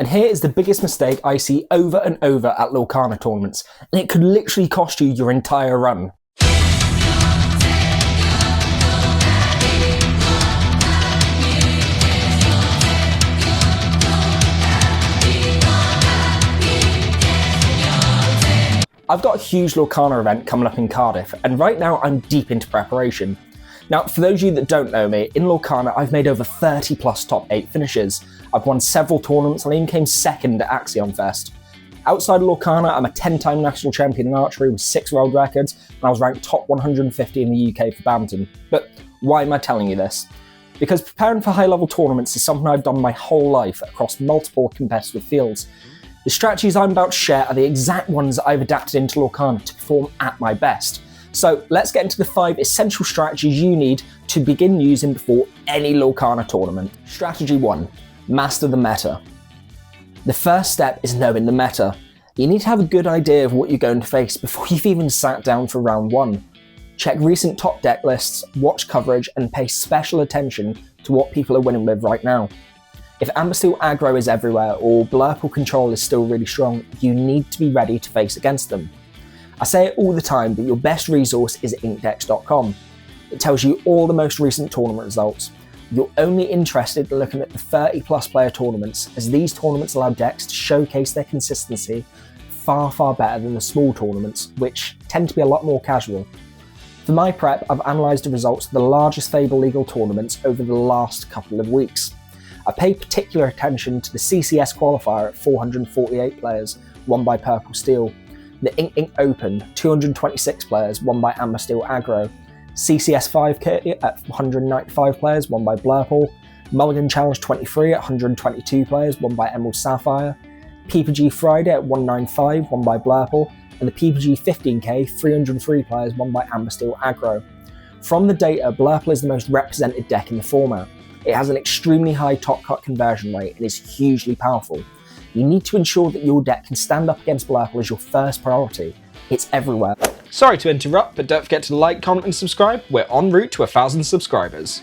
And here is the biggest mistake I see over and over at Lorcana tournaments, and it could literally cost you your entire run. I've got a huge Lorcana event coming up in Cardiff, and right now I'm deep into preparation. Now, for those of you that don't know me, in Lorcana I've made over 30 plus top 8 finishes. I've won several tournaments and I even came second at Axion Fest. Outside of Lorcana, I'm a 10-time national champion in archery with 6 world records, and I was ranked top 150 in the UK for badminton. But why am I telling you this? Because preparing for high-level tournaments is something I've done my whole life across multiple competitive fields. The strategies I'm about to share are the exact ones that I've adapted into Lorcana to perform at my best. So let's get into the 5 essential strategies you need to begin using before any Lorcana tournament. Strategy 1. Master the meta. The first step is knowing the meta. You need to have a good idea of what you're going to face before you've even sat down for round 1. Check recent top deck lists, watch coverage, and pay special attention to what people are winning with right now. If Amber Steel aggro is everywhere or Blurple control is still really strong, you need to be ready to face against them. I say it all the time, but your best resource is inkdex.com. It tells you all the most recent tournament results. You're only interested in looking at the 30 plus player tournaments, as these tournaments allow decks to showcase their consistency far better than the small tournaments, which tend to be a lot more casual. For my prep, I've analysed the results of the largest Fable legal tournaments over the last couple of weeks. I paid particular attention to the CCS qualifier at 448 players, won by Purple Steel, the Ink Open, 226 players, won by Amber Steel Aggro, CCS 5K at 195 players, won by Blurple, Mulligan Challenge 23 at 122 players, won by Emerald Sapphire, PPG Friday at 195, won by Blurple, and the PPG 15K, 303 players, won by Amber Steel Aggro. From the data, Blurple is the most represented deck in the format. It has an extremely high top cut conversion rate and is hugely powerful. You need to ensure that your deck can stand up against Blurple as your first priority. It's everywhere. Sorry to interrupt, but don't forget to like, comment and subscribe. We're en route to 1,000 subscribers.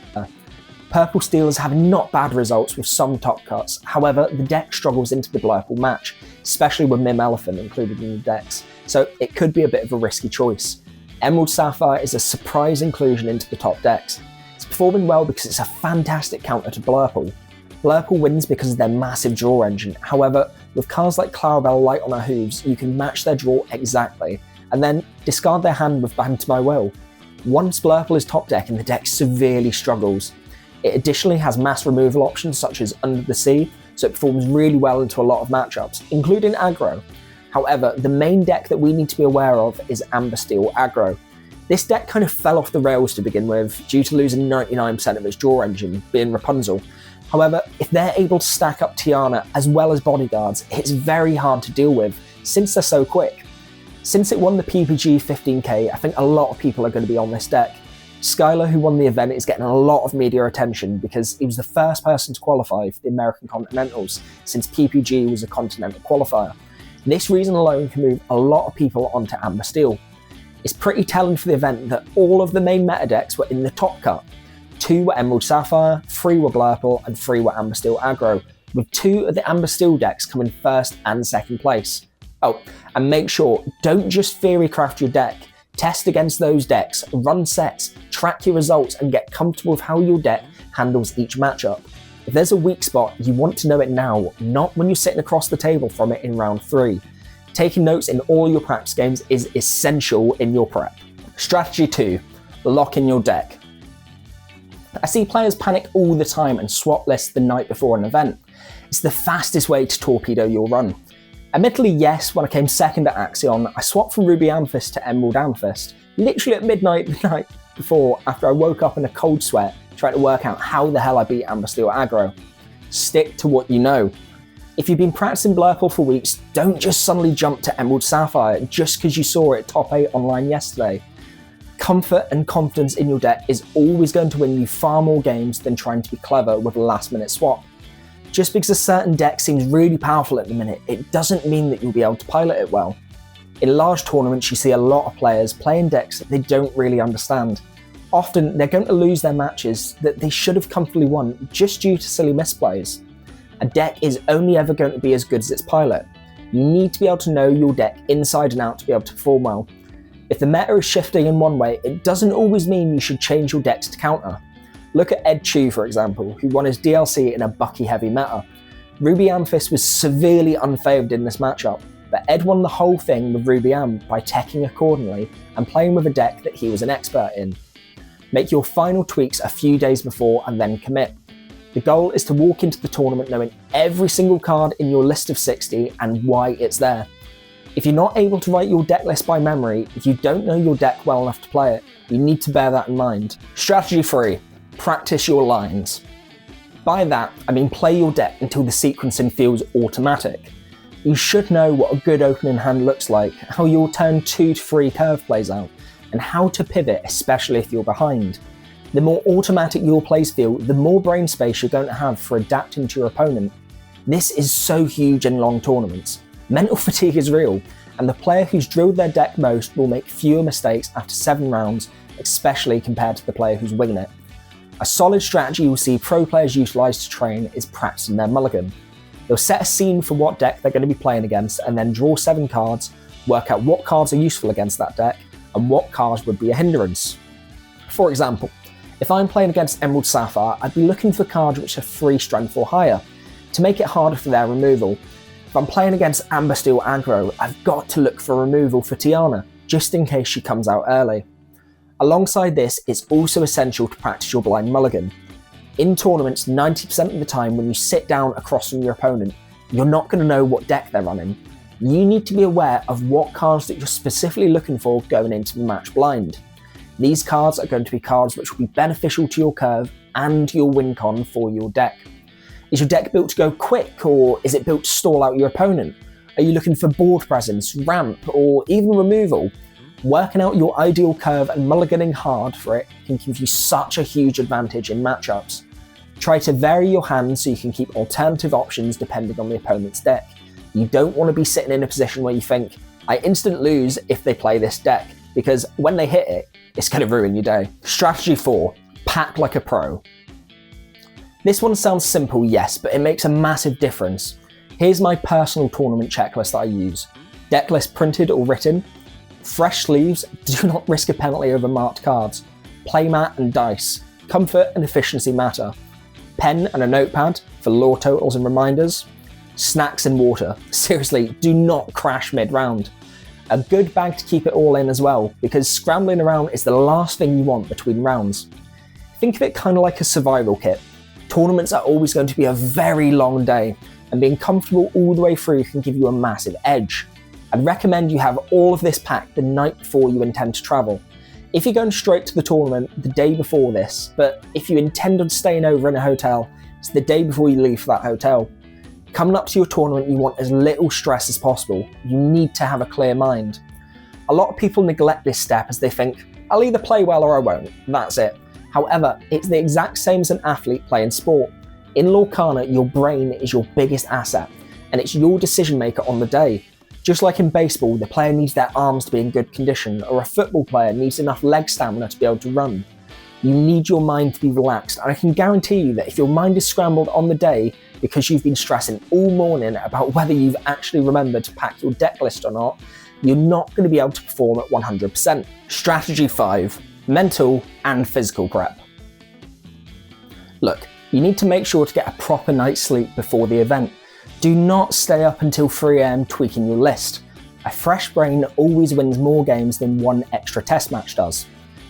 Purple Steel is having not bad results with some top cuts, however the deck struggles into the Blurple match, especially with Mim Elephant included in the decks, so it could be a bit of a risky choice. Emerald Sapphire is a surprise inclusion into the top decks. It's performing well because it's a fantastic counter to Blurple. Blurple wins because of their massive draw engine, however, with cards like Clarabelle light on her hooves, you can match their draw exactly, and then discard their hand with Band to My Will. Once Blurple is top deck and the deck severely struggles. It additionally has mass removal options such as Under the Sea, so it performs really well into a lot of matchups, including aggro. However, the main deck that we need to be aware of is Amber Steel Aggro. This deck kind of fell off the rails to begin with due to losing 99% of its draw engine, being Rapunzel. However, if they're able to stack up Tiana as well as bodyguards, it's very hard to deal with since they're so quick. Since it won the PPG 15K, I think a lot of people are going to be on this deck. Skylar, who won the event, is getting a lot of media attention because he was the first person to qualify for the American Continentals since PPG was a continental qualifier. This reason alone can move a lot of people onto Amber Steel. It's pretty telling for the event that all of the main meta decks were in the top cut. 2 were Emerald Sapphire, 3 were Blurple, and 3 were Amber Steel Aggro, with 2 of the Amber Steel decks coming first and second place. Oh, and make sure, don't just theory craft your deck. Test against those decks, run sets, track your results, and get comfortable with how your deck handles each matchup. If there's a weak spot, you want to know it now, not when you're sitting across the table from it in round 3. Taking notes in all your practice games is essential in your prep. Strategy 2. Lock in your deck. I see players panic all the time and swap lists the night before an event. It's the fastest way to torpedo your run. Admittedly, yes, when I came second at Axion, I swapped from Ruby Amethyst to Emerald Amethyst, literally at midnight the night before after I woke up in a cold sweat trying to work out how the hell I beat Amber Steel Aggro. Stick to what you know. If you've been practicing Blurple for weeks, don't just suddenly jump to Emerald Sapphire just because you saw it top 8 online yesterday. Comfort and confidence in your deck is always going to win you far more games than trying to be clever with a last minute swap. Just because a certain deck seems really powerful at the minute, it doesn't mean that you'll be able to pilot it well. In large tournaments, you see a lot of players playing decks that they don't really understand. Often, they're going to lose their matches that they should have comfortably won just due to silly misplays. A deck is only ever going to be as good as its pilot. You need to be able to know your deck inside and out to be able to perform well. If the meta is shifting in one way, it doesn't always mean you should change your decks to counter. Look at Ed Chu, for example, who won his DLC in a Bucky-heavy meta. Ruby Amethyst was severely unfavoured in this matchup, but Ed won the whole thing with Ruby Am by teching accordingly and playing with a deck that he was an expert in. Make your final tweaks a few days before and then commit. The goal is to walk into the tournament knowing every single card in your list of 60 and why it's there. If you're not able to write your deck list by memory, if you don't know your deck well enough to play it, you need to bear that in mind. Strategy 3. Practice your lines. By that, I mean play your deck until the sequencing feels automatic. You should know what a good opening hand looks like, how your turn 2 to 3 curve plays out, and how to pivot, especially if you're behind. The more automatic your plays feel, the more brain space you're going to have for adapting to your opponent. This is so huge in long tournaments. Mental fatigue is real, and the player who's drilled their deck most will make fewer mistakes after 7 rounds, especially compared to the player who's winging it. A solid strategy you'll see pro players utilise to train is practicing their mulligan. They'll set a scene for what deck they're going to be playing against and then draw 7 cards, work out what cards are useful against that deck, and what cards would be a hindrance. For example, if I'm playing against Emerald Sapphire, I'd be looking for cards which are 3 strength or higher, to make it harder for their removal. If I'm playing against Amber Steel aggro, I've got to look for removal for Tiana, just in case she comes out early. Alongside this, it's also essential to practice your blind mulligan. In tournaments, 90% of the time when you sit down across from your opponent, you're not going to know what deck they're running. You need to be aware of what cards that you're specifically looking for going into the match blind. These cards are going to be cards which will be beneficial to your curve and your win con for your deck. Is your deck built to go quick, or is it built to stall out your opponent? Are you looking for board presence, ramp, or even removal? Working out your ideal curve and mulliganing hard for it can give you such a huge advantage in matchups. Try to vary your hand so you can keep alternative options depending on the opponent's deck. You don't want to be sitting in a position where you think, I instant lose if they play this deck, because when they hit it, it's going to ruin your day. Strategy 4. Pack like a pro. This one sounds simple, yes, but it makes a massive difference. Here's my personal tournament checklist that I use. Deck list printed or written. Fresh sleeves, do not risk a penalty over marked cards. Playmat and dice. Comfort and efficiency matter. Pen and a notepad for lore totals and reminders. Snacks and water. Seriously, do not crash mid-round. A good bag to keep it all in as well, because scrambling around is the last thing you want between rounds. Think of it kind of like a survival kit. Tournaments are always going to be a very long day, and being comfortable all the way through can give you a massive edge. I'd recommend you have all of this packed the night before you intend to travel. If you're going straight to the tournament the day before this, but if you intend on staying over in a hotel, it's the day before you leave for that hotel. Coming up to your tournament, you want as little stress as possible. You need to have a clear mind. A lot of people neglect this step as they think, I'll either play well or I won't, that's it. However, it's the exact same as an athlete playing sport. In Lorcana, your brain is your biggest asset, and it's your decision maker on the day. Just like in baseball, the player needs their arms to be in good condition, or a football player needs enough leg stamina to be able to run. You need your mind to be relaxed, and I can guarantee you that if your mind is scrambled on the day because you've been stressing all morning about whether you've actually remembered to pack your deck list or not, you're not going to be able to perform at 100%. Strategy 5. Mental and physical prep. Look, you need to make sure to get a proper night's sleep before the event. Do not stay up until 3 AM tweaking your list. A fresh brain always wins more games than one extra test match does.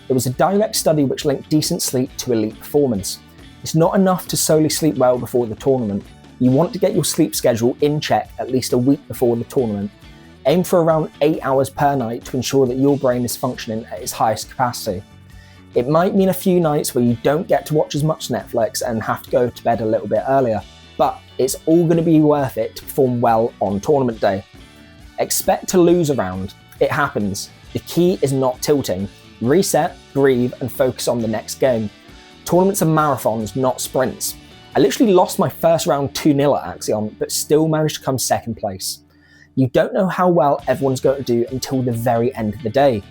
There was a direct study which linked decent sleep to elite performance. It's not enough to solely sleep well before the tournament. You want to get your sleep schedule in check at least a week before the tournament. Aim for around 8 hours per night to ensure that your brain is functioning at its highest capacity. It might mean a few nights where you don't get to watch as much Netflix and have to go to bed a little bit earlier, but it's all going to be worth it to perform well on tournament day. Expect to lose a round. It happens. The key is not tilting. Reset, breathe, and focus on the next game. Tournaments are marathons, not sprints. I literally lost my first round 2-0 at Axion, but still managed to come second place. You don't know how well everyone's going to do until the very end of the day.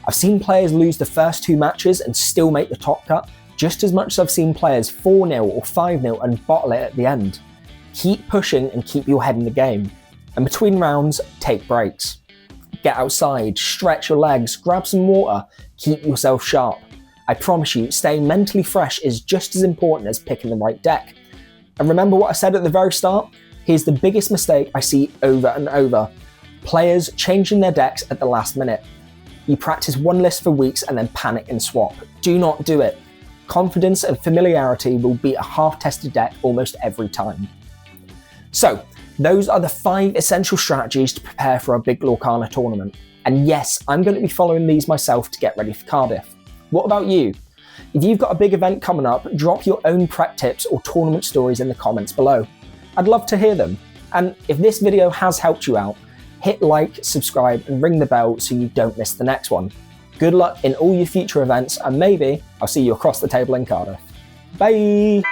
I've seen players lose the first 2 matches and still make the top cut, just as much as I've seen players 4-0 or 5-0 and bottle it at the end. Keep pushing and keep your head in the game. And between rounds, take breaks. Get outside, stretch your legs, grab some water, keep yourself sharp. I promise you, staying mentally fresh is just as important as picking the right deck. And remember what I said at the very start? Here's the biggest mistake I see over and over. Players changing their decks at the last minute. You practice one list for weeks and then panic and swap. Do not do it. Confidence and familiarity will beat a half-tested deck almost every time. So, those are the 5 essential strategies to prepare for our big Lorcana tournament. And yes, I'm going to be following these myself to get ready for Cardiff. What about you? If you've got a big event coming up, drop your own prep tips or tournament stories in the comments below. I'd love to hear them. And if this video has helped you out, hit like, subscribe and ring the bell so you don't miss the next one. Good luck in all your future events and maybe I'll see you across the table in Cardiff. Bye!